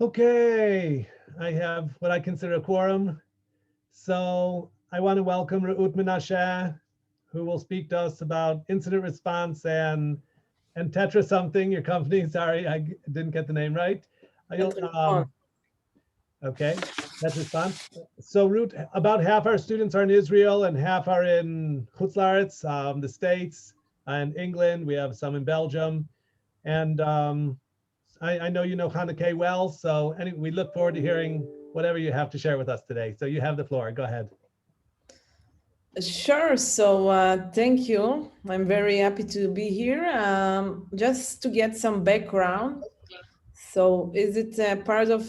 Okay, I have what I consider a quorum. So I want to welcome Reut Menashe, who will speak to us about incident response and Tetra something, your company. Sorry, I didn't get the name right. Tetrisponse. Okay, Tetrisponse. So Reut, about half our students are in Israel and half are in Chutz La'aretz, the States and England. We have some in Belgium. And I know you know Hanukkah well, so we look forward to hearing whatever you have to share with us today. So you have the floor. Go ahead. Sure. So thank you. I'm very happy to be here. Just to get some background. So is it part of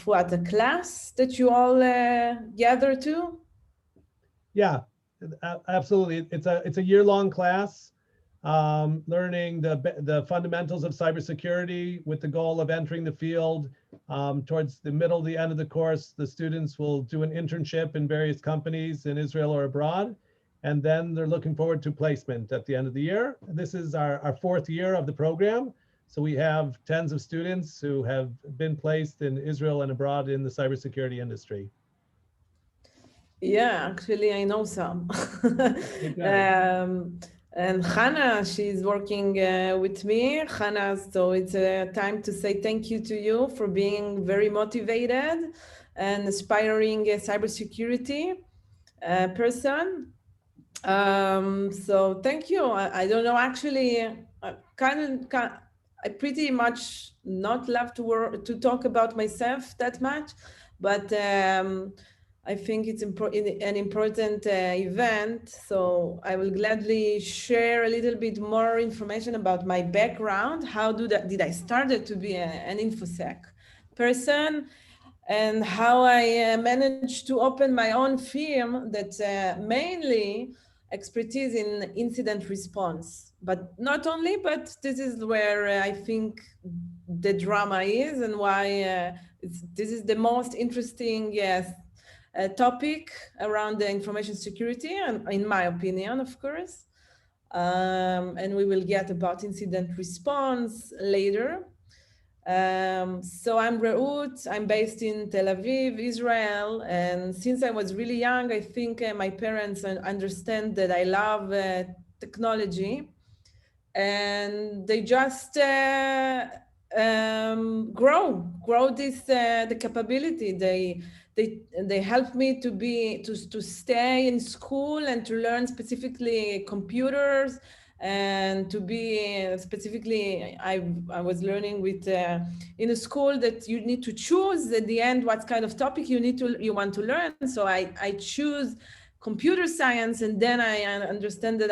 what, a class that you all gather to? Yeah, absolutely. It's a year-long class, learning the fundamentals of cybersecurity with the goal of entering the field. Towards the middle, the end of the course, the students will do an internship in various companies in Israel or abroad, and then they're looking forward to placement at the end of the year. This is our fourth year of the program. So we have tens of students who have been placed in Israel and abroad in the cybersecurity industry. Yeah, actually, I know some. Okay. And Hannah, she's working with me. Hannah, so it's a time to say thank you to you for being very motivated and aspiring cybersecurity person. So thank you. I don't know, actually, I pretty much not love to talk about myself that much, but I think it's an important event. So I will gladly share a little bit more information about my background. How did I started to be an InfoSec person, and how I managed to open my own firm that mainly expertise in incident response. But not only, but this is where I think the drama is, and why this is the most interesting topic around the information security, and in my opinion, of course. And we will get about incident response later. So I'm Reut, I'm based in Tel Aviv, Israel. And since I was really young, I think my parents understand that I love technology. And they just grow this the capability. They help me to stay in school and to learn specifically computers, and to be specifically, I was learning with in a school that you need to choose at the end what kind of topic you want to learn. So I choose computer science, and then I understand that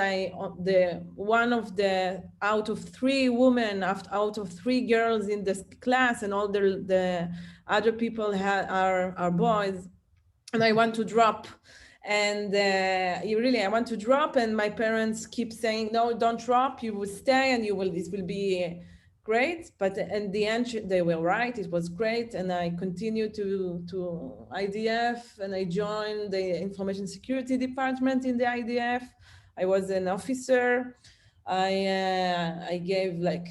the one of the out of three women, out of three girls in this class, and all the other people are boys, and I want to drop. And I want to drop, and my parents keep saying, no, don't drop, you will stay, and it will be great. But in the end, they were right, it was great. And I continued to IDF, and I joined the information security department in the IDF. I was an officer. I gave like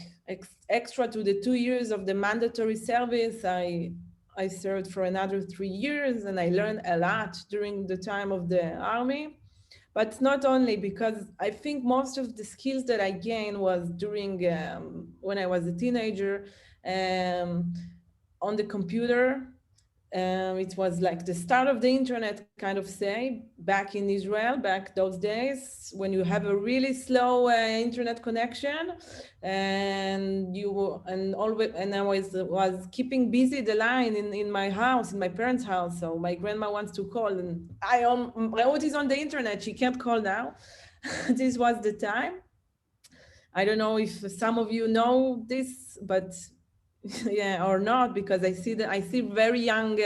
extra to the 2 years of the mandatory service. I served for another 3 years, and I learned a lot during the time of the army. But not only, because I think most of the skills that I gained was during when I was a teenager, on the computer. It was like the start of the internet, kind of say, back in Israel, back those days, when you have a really slow internet connection, and I was keeping busy the line in my house, in my parents' house. So my grandma wants to call, and Reut is on the internet, she can't call now. This was the time. I don't know if some of you know this, but yeah, or not, because I see very young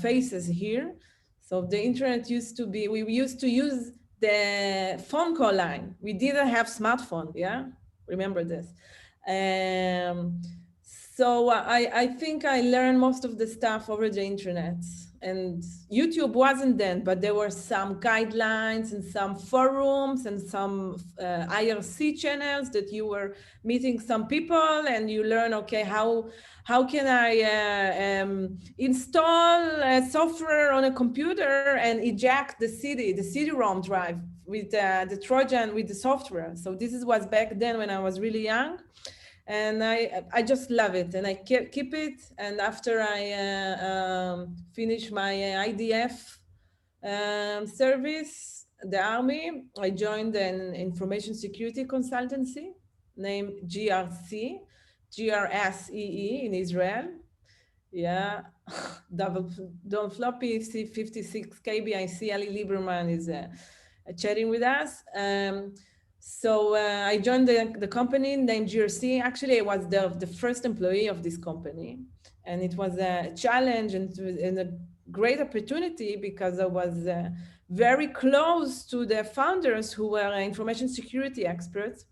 faces here. So the internet we used to use the phone call line. We didn't have smartphone. Yeah, remember this. So I think I learned most of the stuff over the internet. and YouTube wasn't then, but there were some guidelines and some forums and some IRC channels that you were meeting some people and you learn, okay, how can I install software on a computer and eject the CD-ROM drive with the Trojan with the software. So this was back then when I was really young. And I just love it, and I keep it. And after I finish my IDF service, the army, I joined an information security consultancy named GRSEE in Israel. Yeah, Don Floppy C56 KBIC Ali Lieberman is chatting with us. So I joined the company named GRC. Actually, I was the first employee of this company. And it was a challenge and a great opportunity because I was very close to the founders who were information security experts,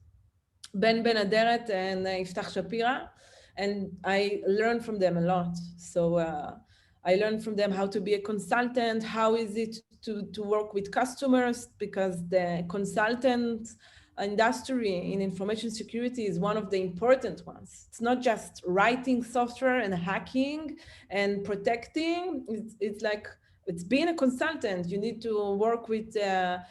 Ben Aderet and Iftach Shapira. And I learned from them a lot. So I learned from them how to be a consultant, how is it to work with customers, because the consultant industry in information security is one of the important ones. It's not just writing software and hacking and protecting. It's like, it's being a consultant. You need to work with a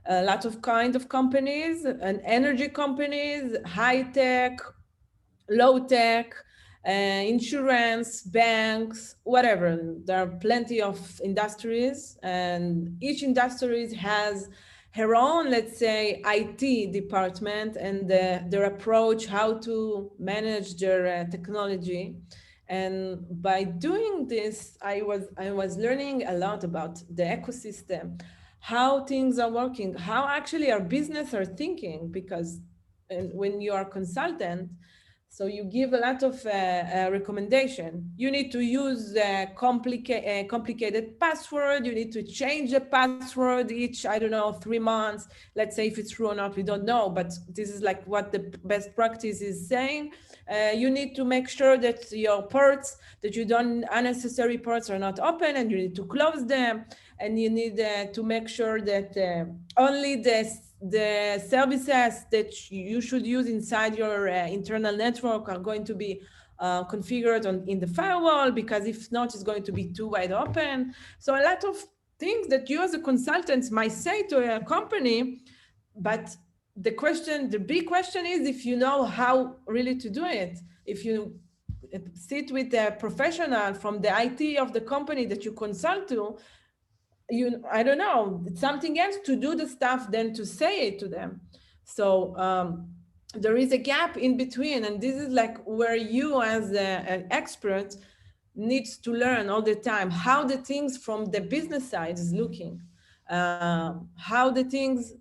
lot of kind of companies and energy companies, high tech, low tech, insurance, banks, whatever. There are plenty of industries, and each industry has her own, let's say, IT department and their approach, how to manage their technology. And by doing this, I was learning a lot about the ecosystem, how things are working, how actually our business are thinking, because when you are a consultant, so you give a lot of recommendation. You need to use a complicated password. You need to change the password each, I don't know, 3 months. Let's say if it's true or not, we don't know, but this is like what the best practice is saying. You need to make sure that your ports, that you don't, unnecessary ports are not open, and you need to close them. And you need to make sure that only the services that you should use inside your internal network are going to be configured in the firewall, because if not, it's going to be too wide open. So a lot of things that you as a consultant might say to a company, but the big question is if you know how really to do it. If you sit with a professional from the IT of the company that you consult to, I don't know, it's something else to do the stuff than to say it to them. So there is a gap in between, and this is like where you as an expert needs to learn all the time how the things from the business side is looking, how the things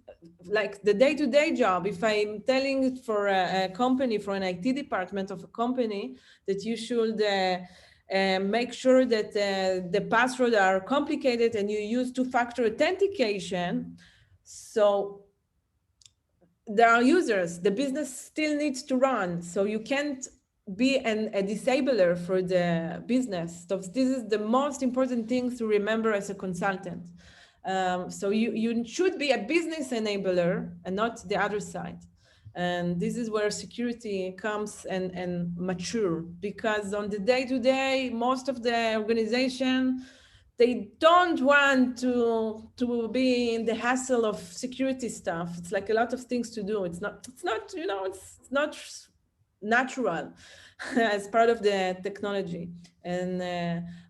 like the day-to-day job. If I'm telling it for a company, for an IT department of a company, that you should make sure that the passwords are complicated and you use two-factor authentication. So there are users, the business still needs to run. So you can't be a disabler for the business. So this is the most important thing to remember as a consultant. So you should be a business enabler and not the other side. And this is where security comes and mature, because on the day-to-day, most of the organization, they don't want to be in the hassle of security stuff. It's like a lot of things to do. It's not natural as part of the technology. And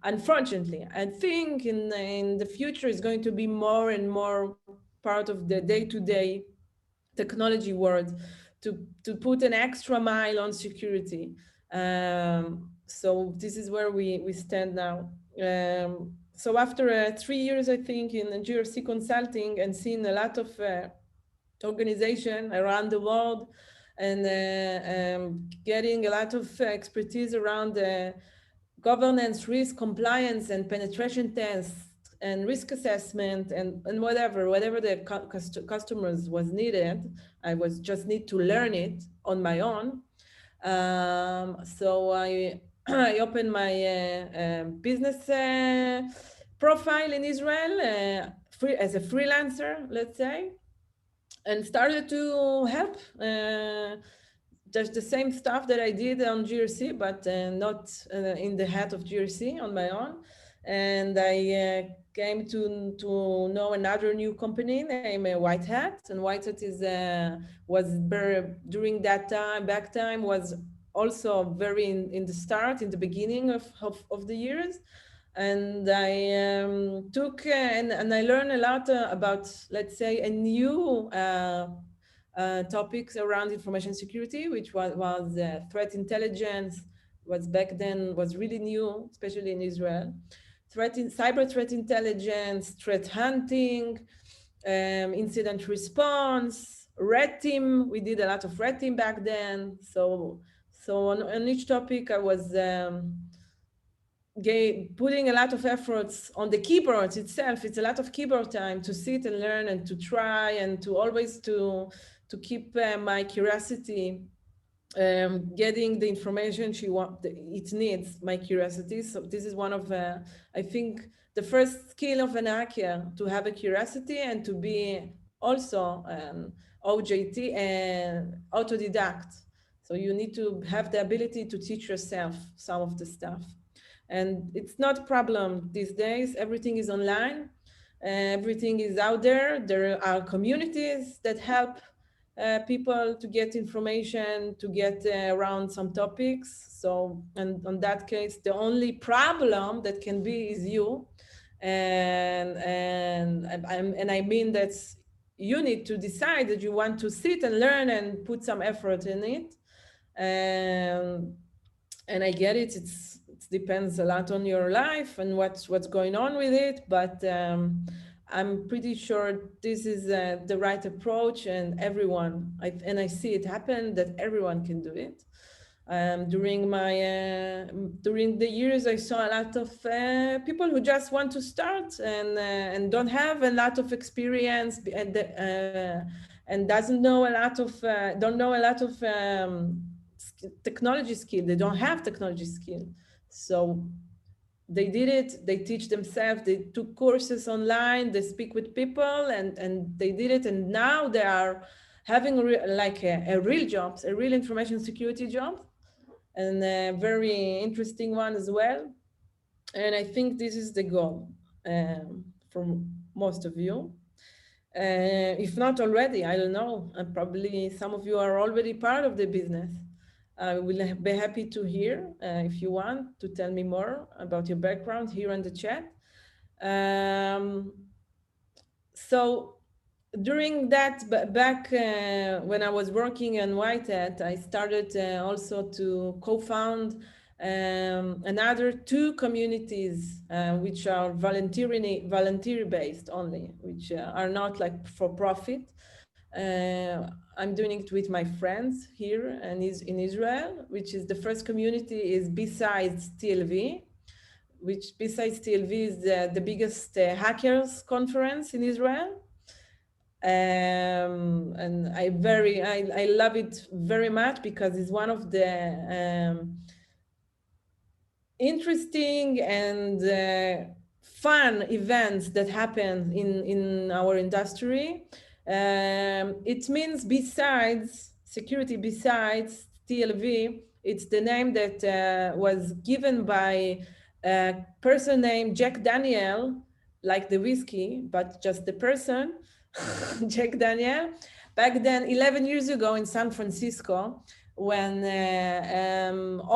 unfortunately, I think in the future is going to be more and more part of the day-to-day technology world to put an extra mile on security. So this is where we stand now. So after 3 years, I think, in GRC consulting and seeing a lot of organization around the world, and getting a lot of expertise around governance, risk, compliance, and penetration tests, and risk assessment, and whatever the customers was needed. I was just need to learn it on my own. So I opened my business profile in Israel as a freelancer, let's say, and started to help. Just the same stuff that I did on GRC, but not in the hat of GRC on my own. And I came to know another new company named White Hat. And White Hat was very, during that time, back time, was also very in the start, in the beginning of the years. And I took and I learned a lot about, let's say, a new topics around information security, which was threat intelligence. Was back then was really new, especially in Israel. Cyber threat intelligence, threat hunting, incident response, red team. We did a lot of red team back then. So on each topic, I was putting a lot of efforts on the keyboard itself. It's a lot of keyboard time to sit and learn and to try and to always to keep my curiosity, getting the information it needs, my curiosity. So this is one of, I think, the first skill of an hacker, to have a curiosity and to be also OJT and autodidact. So you need to have the ability to teach yourself some of the stuff. And it's not a problem these days. Everything is online. Everything is out there. There are communities that help people to get information, to get around some topics. So, and on that case, the only problem that can be is you. And I mean that you need to decide that you want to sit and learn and put some effort in it. And I get it. It depends a lot on your life and what's going on with it. But I'm pretty sure this is the right approach, and everyone, I see it happen, that everyone can do it. During the years, I saw a lot of people who just want to start and don't have a lot of experience and don't know a lot of technology skill. They don't have technology skill, so they did it. They teach themselves. They took courses online. They speak with people, and they did it. And now they are having a real job, a real information security job, and a very interesting one as well. And I think this is the goal for most of you. If not already, I don't know. Probably some of you are already part of the business. I will be happy to hear if you want to tell me more about your background here in the chat. So during that, back when I was working on White Hat, I started also to co-found another 2 communities which are volunteer-based only, which are not like for profit. I'm doing it with my friends here and in Israel, which is the first community is Besides TLV, which Besides TLV is the biggest hackers conference in Israel. And I love it very much because it's one of the interesting and fun events that happen in our industry. It means besides security, besides TLV, it's the name that was given by a person named Jack Daniel, like the whiskey, but just the person, Jack Daniel. Back then, 11 years ago in San Francisco, when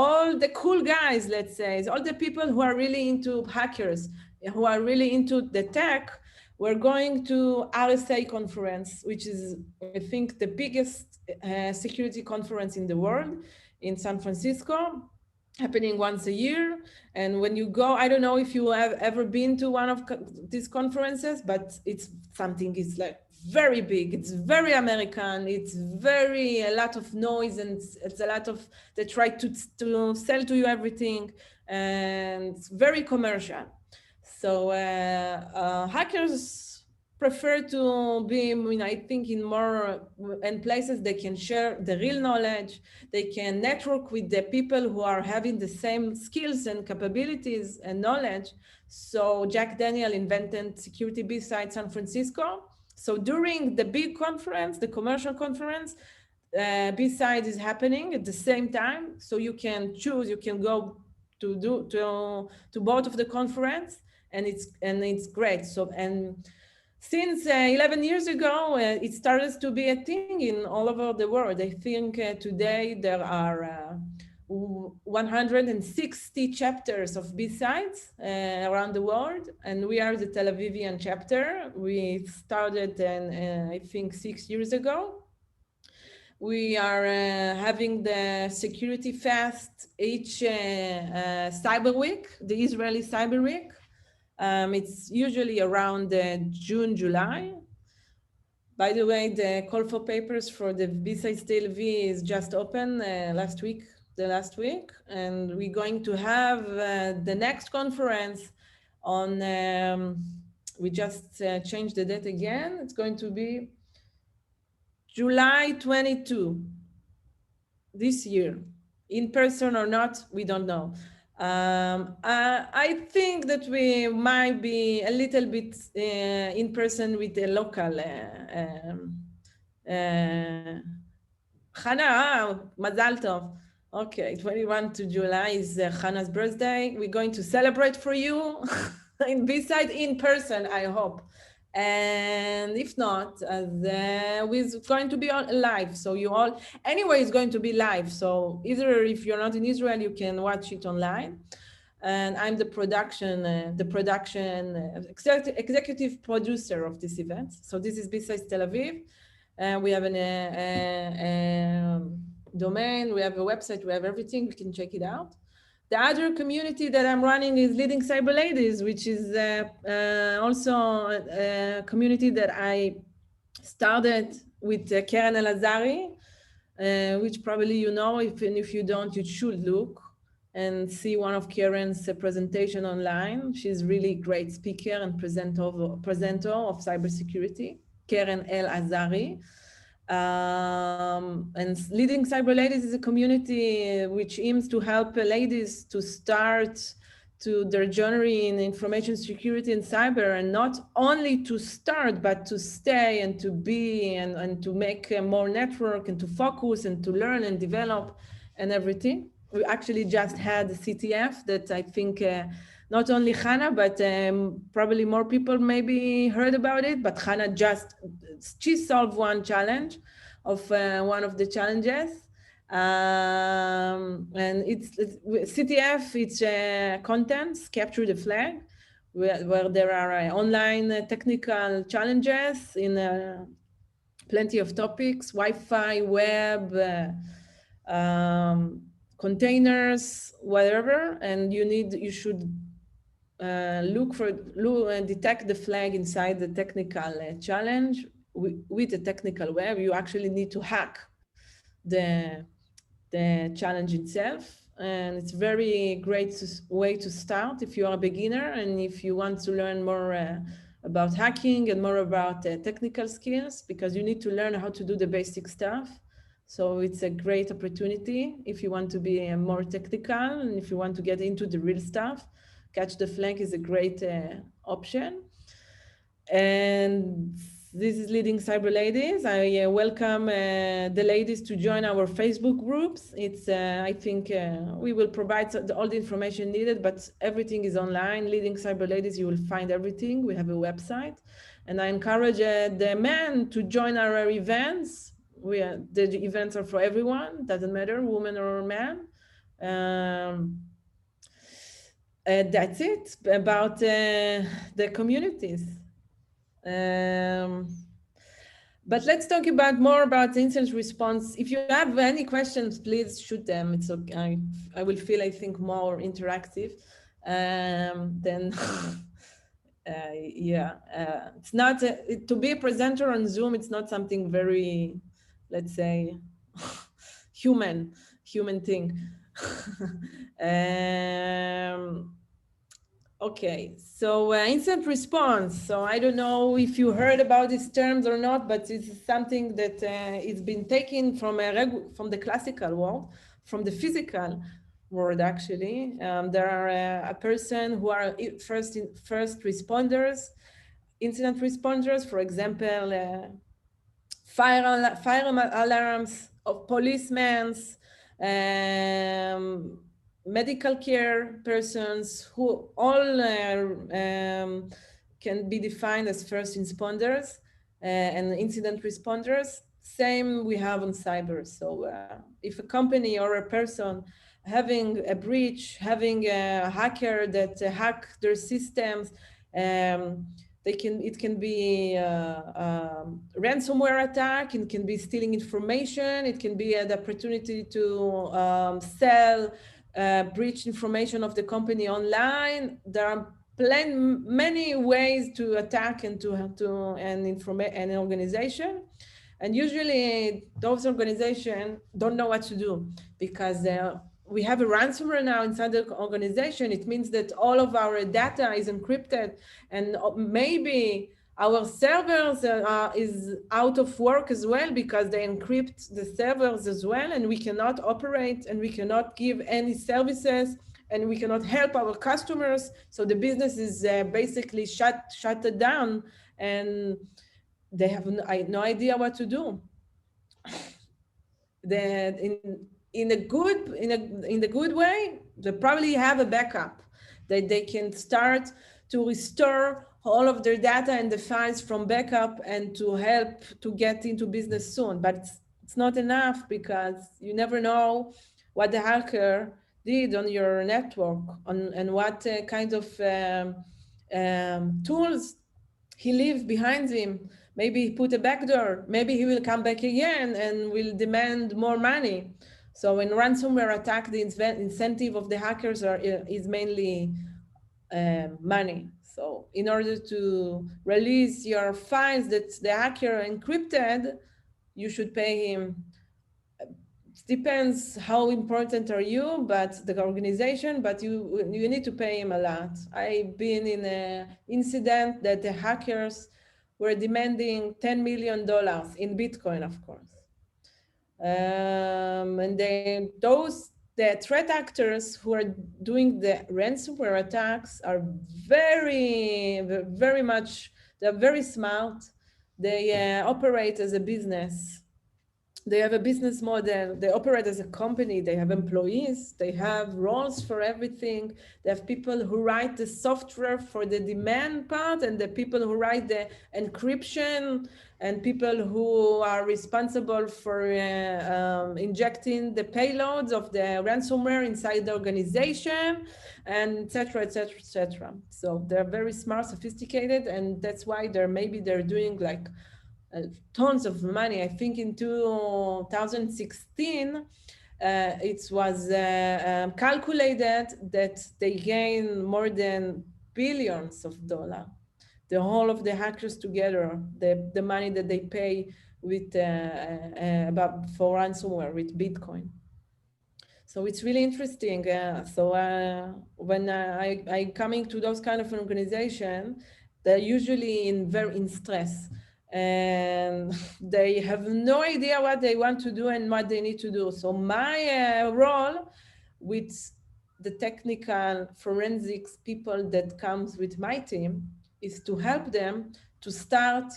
all the cool guys, let's say, all the people who are really into hackers, who are really into the tech, were going to RSA conference, which is, I think, the biggest security conference in the world in San Francisco, happening once a year. And when you go, I don't know if you have ever been to one of these conferences, but it's something, it's like very big, it's very American, it's very a lot of noise, and it's a lot of, they try to sell to you everything, and it's very commercial. So hackers prefer to be, I think, in more in places they can share the real knowledge. They can network with the people who are having the same skills and capabilities and knowledge. So Jack Daniel invented Security B-Side San Francisco. So during the big conference, the commercial conference, B-Side is happening at the same time. So you can choose, you can go to both of the conference, and it's great. So, and since 11 years ago, it started to be a thing in all over the world. I think today there are 160 chapters of B-Sides around the world, and we are the Tel Avivian chapter. We started, I think, 6 years ago. We are having the Security Fest each Cyber Week, the Israeli Cyber Week. It's usually around June, July. By the way, the call for papers for the B-Sides Tel Aviv is just open last week, and we're going to have the next conference on, we just changed the date again. It's going to be July 22 this year. In person or not, we don't know. I think that we might be a little bit in person with the local. Hannah, Mazal Tov. Okay, 21 to July is Hannah's birthday. We're going to celebrate for you in B-Side in person, I hope. And if not, we're going to be on live. So you all, anyway, it's going to be live. So either if you're not in Israel, you can watch it online. And I'm the executive producer of this event. So this is B-Sides Tel Aviv. We have a domain, we have a website, we have everything. You can check it out. The other community that I'm running is Leading Cyber Ladies, which is also a community that I started with Karen Elazari, which probably you know. If you don't, you should look and see one of Karen's presentation online. She's really great speaker and presenter of cybersecurity, Karen Elazari. And Leading Cyber Ladies is a community which aims to help ladies to start to their journey in information security and cyber, and not only to start, but to stay and to be and to make more network and to focus and to learn and develop and everything. We actually just had the CTF that I think not only Hannah, but probably more people maybe heard about it, but Hannah she solved one challenge of one of the challenges. And it's CTF, it's contents, capture the flag, where there are online technical challenges in plenty of topics, Wi-Fi, web, containers, whatever, and you should detect the flag inside the technical challenge with the technical web. You actually need to hack the challenge itself, and it's very great way to start if you are a beginner and if you want to learn more about hacking and more about technical skills, because you need to learn how to do the basic stuff. So it's a great opportunity if you want to be more technical and if you want to get into the real stuff. Catch the Flag is a great option. And this is Leading Cyber Ladies. I welcome the ladies to join our Facebook groups. It's, I think we will provide all the information needed, but everything is online. Leading Cyber Ladies, you will find everything. We have a website. And I encourage the men to join our events. The events are for everyone, doesn't matter, woman or man. That's it about the communities. But let's talk about more about incident response. If you have any questions, please shoot them. It's okay. I will feel, I think, more interactive. Then, it's not to be a presenter on Zoom. It's not something very, let's say, human thing. Okay, so instant response. So I don't know if you heard about these terms or not, but it's something that it's been taken from from the classical world, from the physical world actually. There are a person who are first responders, incident responders, for example, fire alarms of policemen, um, medical care persons, who all can be defined as first responders and incident responders. Same we have on cyber. So if a company or a person having a breach, having a hacker that hack their systems, um, it can be ransomware attack, it can be stealing information, it can be the opportunity to sell breach information of the company online. There are many ways to attack and to an organization. And usually those organizations don't know what to do, because we have a ransomware now inside the organization. It means that all of our data is encrypted, and maybe our servers is out of work as well, because they encrypt the servers as well, and we cannot operate and we cannot give any services and we cannot help our customers. So the business is basically shut down, and they have no idea what to do. That in the good way, they probably have a backup that they can start to restore all of their data and the files from backup and to help to get into business soon. But it's not enough, because you never know what the hacker did on your network and what kind of tools he leaves behind him. Maybe he put a backdoor. Maybe he will come back again and will demand more money. So in ransomware attack, the incentive of the hackers is mainly money. So in order to release your files that the hacker encrypted, you should pay him. Depends how important are you, but the organization, but you need to pay him a lot. I've been in an incident that the hackers were demanding $10 million in Bitcoin, of course. And the threat actors who are doing the ransomware attacks are very much, they're very smart. They operate as a business. They have a business model. They operate as a company. They have employees. They have roles for everything. They have people who write the software for the demand part, and the people who write the encryption, and people who are responsible for injecting the payloads of the ransomware inside the organization, and et cetera, et cetera, et cetera. So they're very smart, sophisticated, and that's why they're doing like tons of money. I think in 2016, it was calculated that they gain more than billions of dollars. The whole of the hackers together, the money that they pay with about for ransomware with Bitcoin. So it's really interesting. When I coming to those kind of organization, they're usually in stress, and they have no idea what they want to do and what they need to do. So my role with the technical forensics people that comes with my team is to help them to start.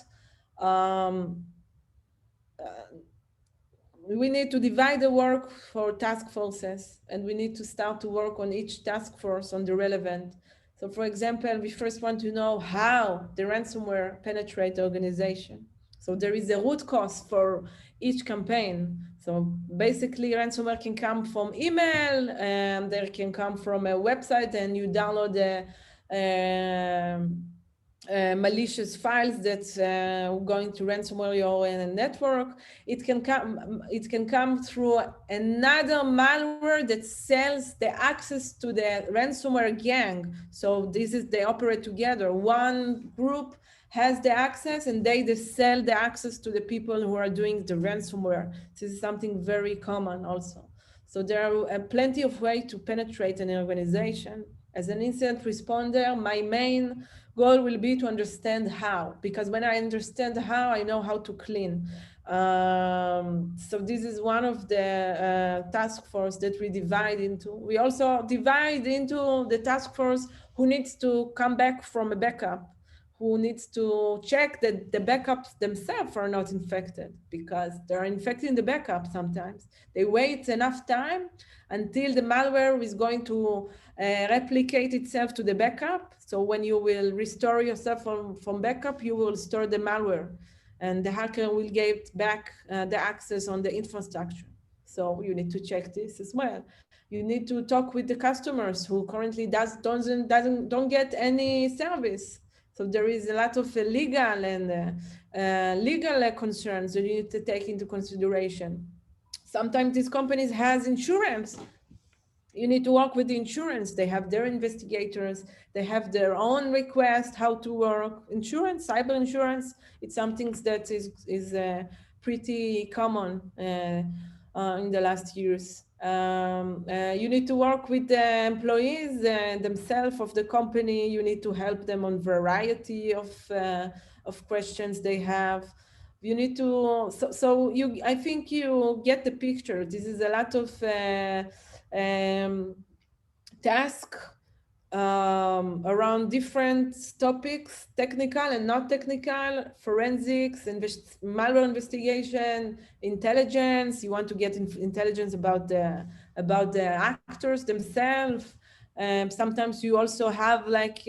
We need to divide the work for task forces, and we need to start to work on each task force on the relevant. So for example, we first want to know how the ransomware penetrate the organization. So there is a root cause for each campaign. So basically ransomware can come from email, and there can come from a website and you download the malicious files that going to ransomware your network. It can come through another malware that sells the access to the ransomware gang. So they operate together. One group has the access, and they sell the access to the people who are doing the ransomware. This is something very common also. So there are plenty of ways to penetrate an organization. As an incident responder, my main goal will be to understand how, because when I understand how, I know how to clean. So this is one of the task force that we divide into. We also divide into the task force who needs to come back from a backup, who needs to check that the backups themselves are not infected, because they're infecting the backup sometimes. They wait enough time until the malware is going to replicate itself to the backup. So when you will restore yourself from backup, you will store the malware, and the hacker will get back the access on the infrastructure. So you need to check this as well. You need to talk with the customers who currently don't get any service. So there is a lot of legal and legal concerns that you need to take into consideration. Sometimes these companies has insurance. You need to work with the insurance. They have their investigators. They have their own request how to work. Insurance, cyber insurance, it's something that is pretty common in the last years. You need to work with the employees themselves of the company. You need to help them on variety of questions they have. You need to, I think you get the picture. This is a lot of task around different topics, technical and not technical, forensics, malware investigation, intelligence. You want to get intelligence about the actors themselves. Sometimes you also have like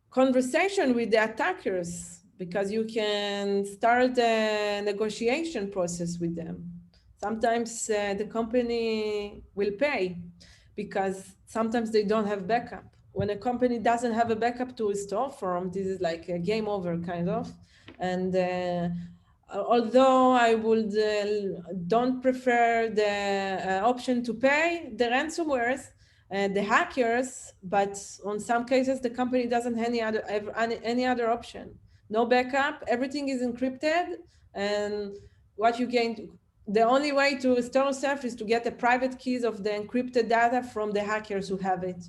conversation with the attackers, because you can start a negotiation process with them. Sometimes the company will pay, because sometimes they don't have backup. When a company doesn't have a backup to restore from, this is like a game over kind of. And although I would don't prefer the option to pay the ransomwares, the hackers, but on some cases the company doesn't have any other option. No backup, everything is encrypted, and what you gain, the only way to restore self is to get the private keys of the encrypted data from the hackers who have it.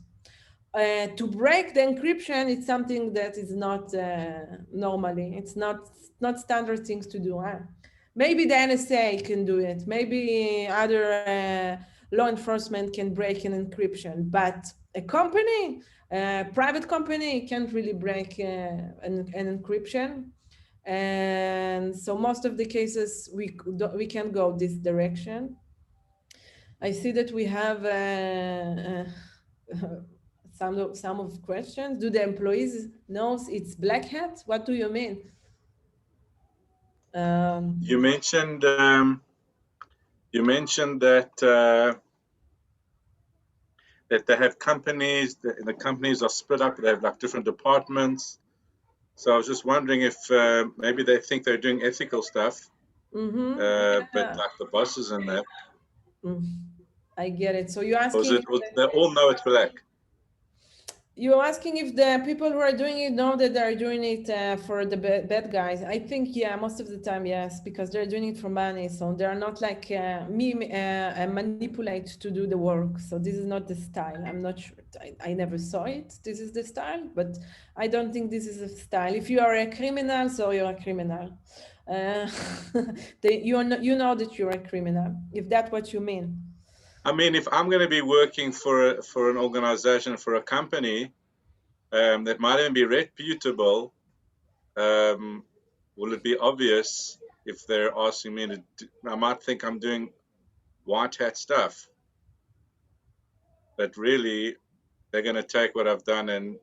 To break the encryption, it's something that is not normally, it's not standard things to do. Maybe the NSA can do it. Maybe other law enforcement can break an encryption, but a company, a private company, can't really break an encryption. And so most of the cases we can go this direction. I see that we have some of questions. Do the employees knows it's black hat? What do you mean? You mentioned that they have companies. The companies are split up. They have like different departments. So I was just wondering if maybe they think they're doing ethical stuff, but like the bosses and that. I get it. So you're Or asking, they all know it's black. you're asking if the people who are doing it know that they're doing it for the bad guys. I think, yeah, most of the time, yes, because they're doing it for money. So they're not like manipulate to do the work. So this is not the style. I'm not sure. I never saw it. This is the style, but I don't think this is a style. If you are a criminal, so you're a criminal. You know that you're a criminal, if that's what you mean. I mean, if I'm going to be working for an organization, for a company that might even be reputable, will it be obvious if they're asking me to do, I might think I'm doing white hat stuff, but really they're going to take what I've done and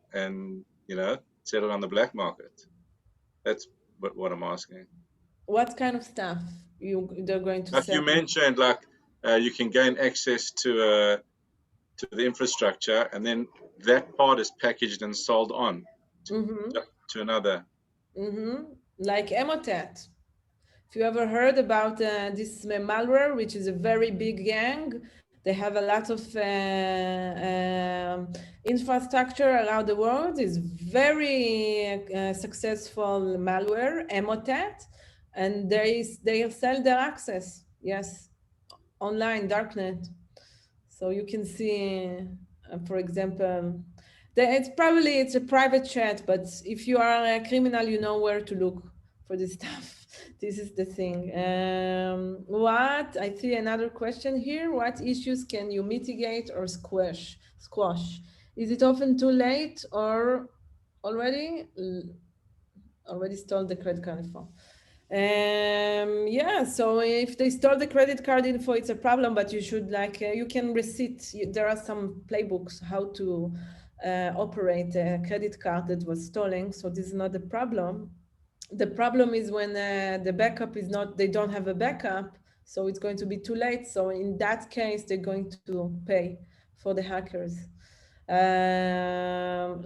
sell it on the black market. That's what I'm asking. What kind of stuff they're going to like sell? You mentioned, like you can gain access to the infrastructure, and then that part is packaged and sold on to another. Like Emotet. If you ever heard about this malware, which is a very big gang, they have a lot of infrastructure around the world. It's very successful malware, Emotet, and they sell their access, yes, online, darknet. So you can see, for example, it's a private chat, but if you are a criminal, you know where to look for this stuff. This is the thing. What I see another question here. What issues can you mitigate or squash? Is it often too late or already stole the credit card info? Yeah, so if they stole the credit card info, it's a problem, but you should you can receipt. There are some playbooks how to operate a credit card that was stolen. So this is not the problem. The problem is when the backup is not, they don't have a backup. So it's going to be too late. So in that case, they're going to pay for the hackers.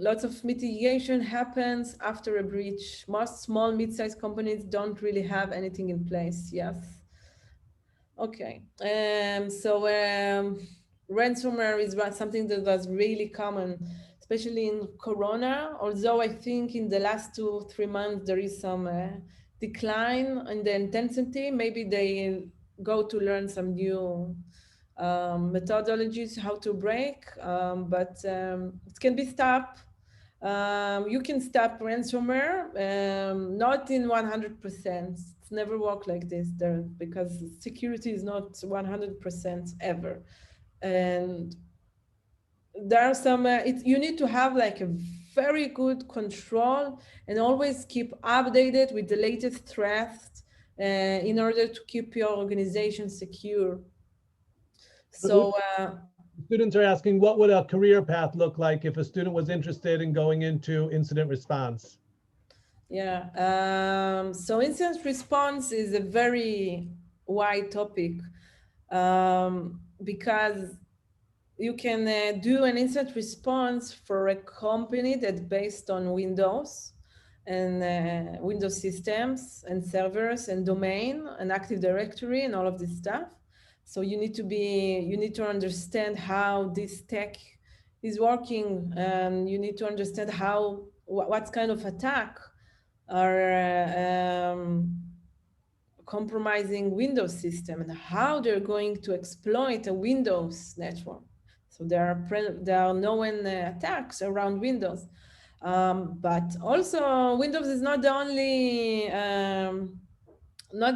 Lots of mitigation happens after a breach. Most small, mid-sized companies don't really have anything in place. Yes. Okay. Ransomware is something that was really common, especially in Corona. Although I think in the last 2-3 months there is some decline in the intensity. Maybe they go to learn some new methodologies how to break, but it can be stopped. You can stop ransomware, not in 100%. It's never work like this there because security is not 100% ever. And there are some, you need to have like a very good control and always keep updated with the latest threats in order to keep your organization secure. So students are asking, what would a career path look like if a student was interested in going into incident response? Yeah, so incident response is a very wide topic because you can do an incident response for a company that's based on Windows and Windows systems and servers and domain and Active Directory and all of this stuff. So you need to understand how this tech is working, and you need to understand what kind of attack are compromising Windows system and how they're going to exploit a Windows network. So there are known attacks around Windows, but also Windows is not the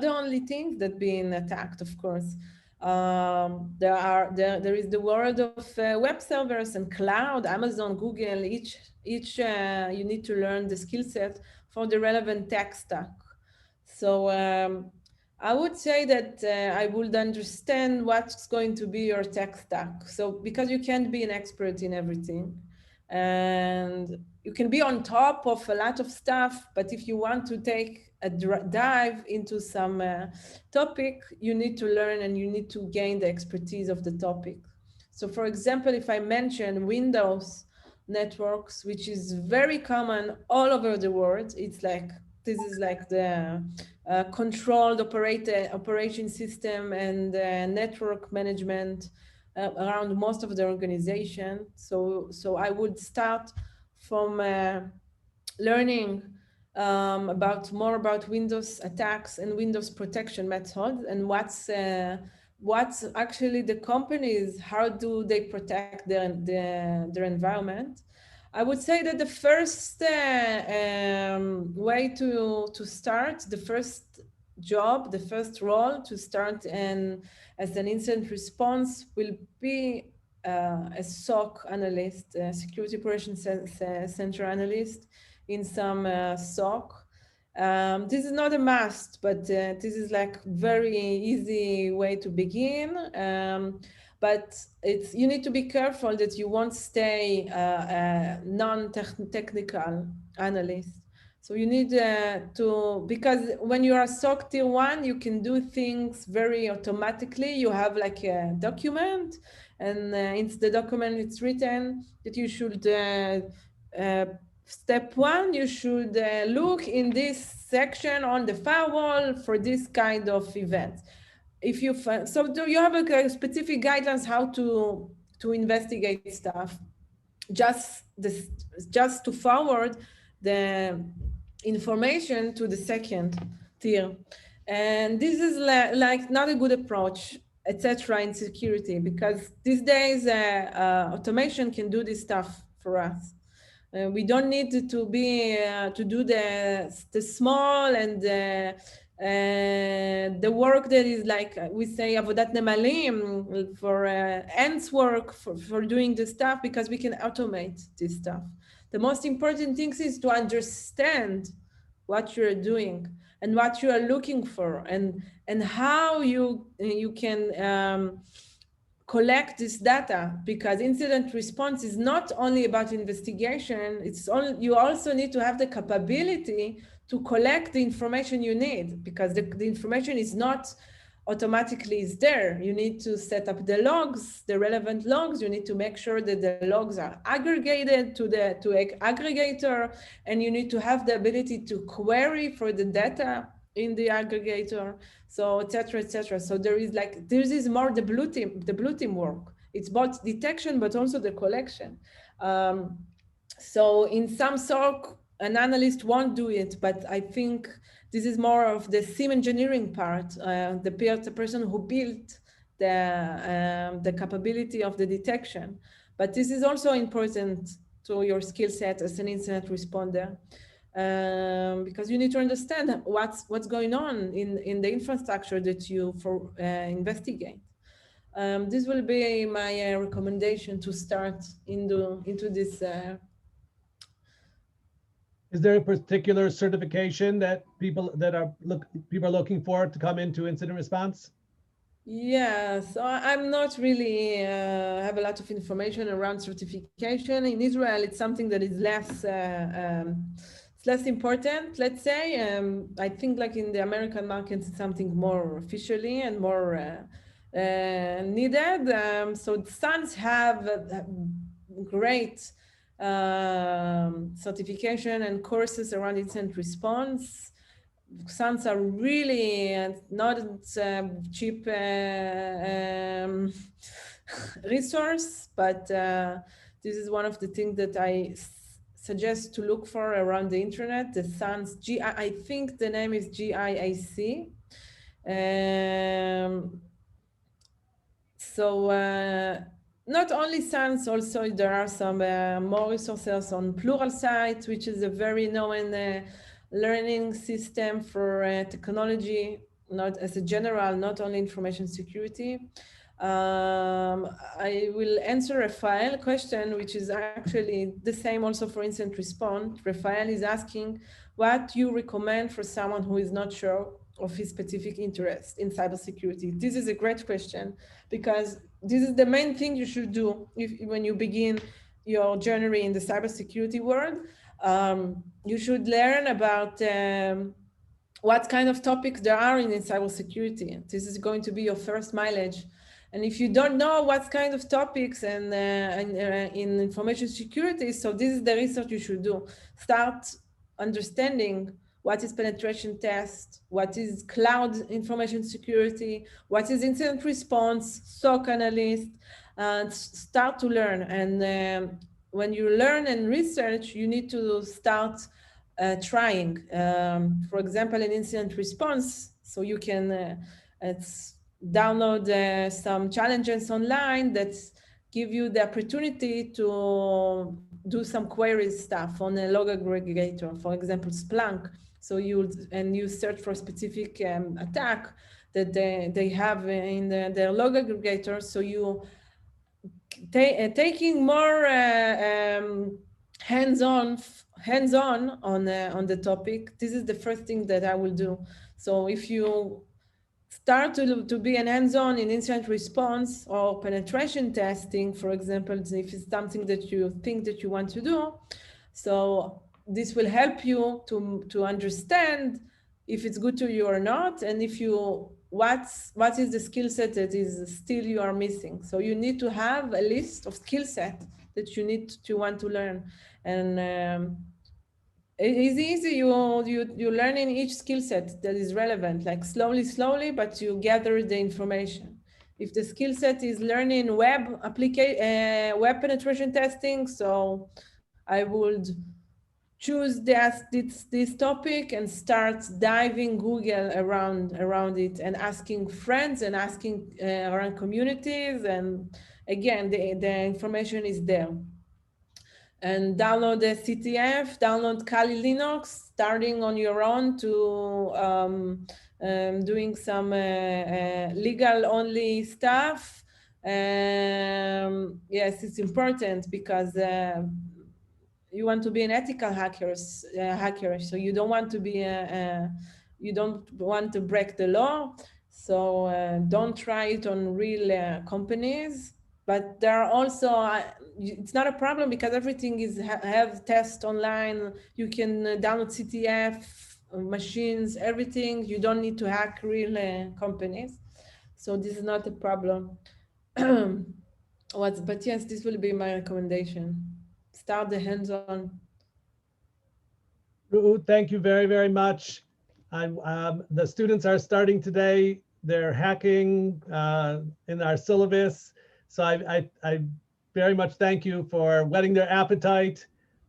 only thing that being attacked. Of course, there is the world of web servers and cloud, Amazon, Google. Each you need to learn the skill set for the relevant tech stack. So I would say that I would understand what's going to be your tech stack. So because you can't be an expert in everything, and you can be on top of a lot of stuff, but if you want to take a dive into some topic, you need to learn and you need to gain the expertise of the topic. So for example, if I mention Windows networks, which is very common all over the world, this is like the controlled operation system and network management around most of the organization. So I would start from learning more about Windows attacks and Windows protection methods and what's actually the companies, how do they protect their environment. I would say that the first way to start, the first job, the first role to start as an incident response will be a SOC analyst, a security operations center analyst in some SOC. This is not a must, but this is like very easy way to begin. But you need to be careful that you won't stay a non-technical analyst. So you need because when you are SOC tier 1, you can do things very automatically. You have like a document, and in the document it's written that you should step 1, you should look in this section on the firewall for this kind of event. If you do you have a specific guidelines how to investigate stuff, just to forward the information to the second tier, and this is like not a good approach. etc. in security, because these days automation can do this stuff for us. We don't need to be to do the small and the work that is like we say avodat nemalim for ants work for doing the stuff, because we can automate this stuff. The most important thing is to understand what you're doing and what you are looking for, and how you can collect this data, because incident response is not only about investigation. You also need to have the capability to collect the information you need, because the information is not automatically is there. You need to set up the logs, the relevant logs. You need to make sure that the logs are aggregated to aggregator, and you need to have the ability to query for the data in the aggregator, so etc. etc. So there is more the blue team work. It's both detection but also the collection. So in some SOC, an analyst won't do it, but I think this is more of the SIEM engineering part, the person who built the capability of the detection. But this is also important to your skill set as an incident responder, because you need to understand what's going on in the infrastructure that you investigate. This will be my recommendation to start into this. Is there a particular certification that people are looking for to come into incident response? Yeah, so I'm not really have a lot of information around certification. In Israel, it's something that is less important, let's say. I think like in the American market, it's something more officially and more needed. So SANS have great certification and courses around incident response. SANS are really not cheap resource, but this is one of the things that I suggest to look for around the internet. The SANS, I think the name is GIAC. Not only SANS, also there are some more resources on Pluralsight, which is a very known learning system for technology, not as a general, not only information security. I will answer Rafael question, which is actually the same also for incident response. Rafael is asking what you recommend for someone who is not sure of his specific interest in cybersecurity. This is a great question, because this is the main thing you should do when you begin your journey in the cybersecurity world. You should learn about what kind of topics there are in cybersecurity. This is going to be your first mileage. And if you don't know what kind of topics and in information security, so this is the research you should do. Start understanding what is penetration test, what is cloud information security, what is incident response, SOC analyst, and start to learn. And when you learn and research, you need to start trying. For example, in incident response, so you can download some challenges online that give you the opportunity to do some queries stuff on a log aggregator, for example, Splunk. So you search for a specific attack that they have in their log aggregator. So you taking more hands-on on the topic. This is the first thing that I will do. So if you start to be an hands-on in incident response or penetration testing, for example, if it's something that you think that you want to do, so this will help you to understand if it's good to you or not, and if you what is the skill set that is still you are missing. So you need to have a list of skill set that you want to learn, and it is easy. You learn in each skill set that is relevant, like slowly, but you gather the information. If the skill set is learning web penetration testing, so I would choose this topic and start diving Google around it and asking friends and asking around communities. And again, the information is there. And download the CTF, download Kali Linux, starting on your own to doing some legal only stuff. Yes, it's important because you want to be an ethical hacker, so you don't want to be you don't want to break the law. So don't try it on real companies. But there are also, it's not a problem because everything is have tests online. You can download CTF machines, everything. You don't need to hack real companies. So this is not a problem. But yes, this will be my recommendation. Start the hands-on. Reut, thank you very, very much. The students are starting today. They're hacking in our syllabus. So I very much thank you for whetting their appetite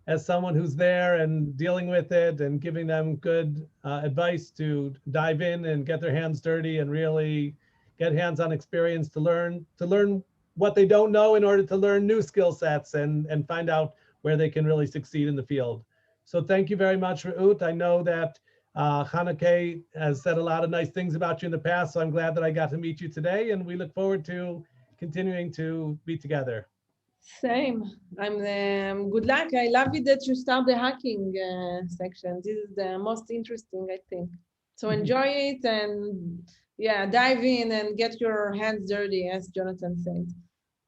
as someone who's there and dealing with it and giving them good advice to dive in and get their hands dirty and really get hands-on experience to learn what they don't know in order to learn new skill sets and find out where they can really succeed in the field. So thank you very much, Reut. I know that Hanake has said a lot of nice things about you in the past, so I'm glad that I got to meet you today, and we look forward to continuing to be together. Same. Good luck. I love it that you start the hacking section. This is the most interesting, I think. So enjoy it and yeah, dive in and get your hands dirty, as Jonathan said.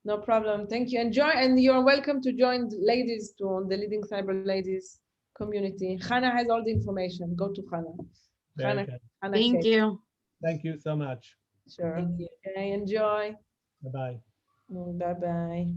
No problem. Thank you. Enjoy, and you're welcome to join ladies to the Leading Cyber Ladies community. Hannah has all the information. Go to Hannah. Very good. Hannah Thank you. Thank you so much. Sure. Thank you. Okay, enjoy. Bye-bye. Bye-bye.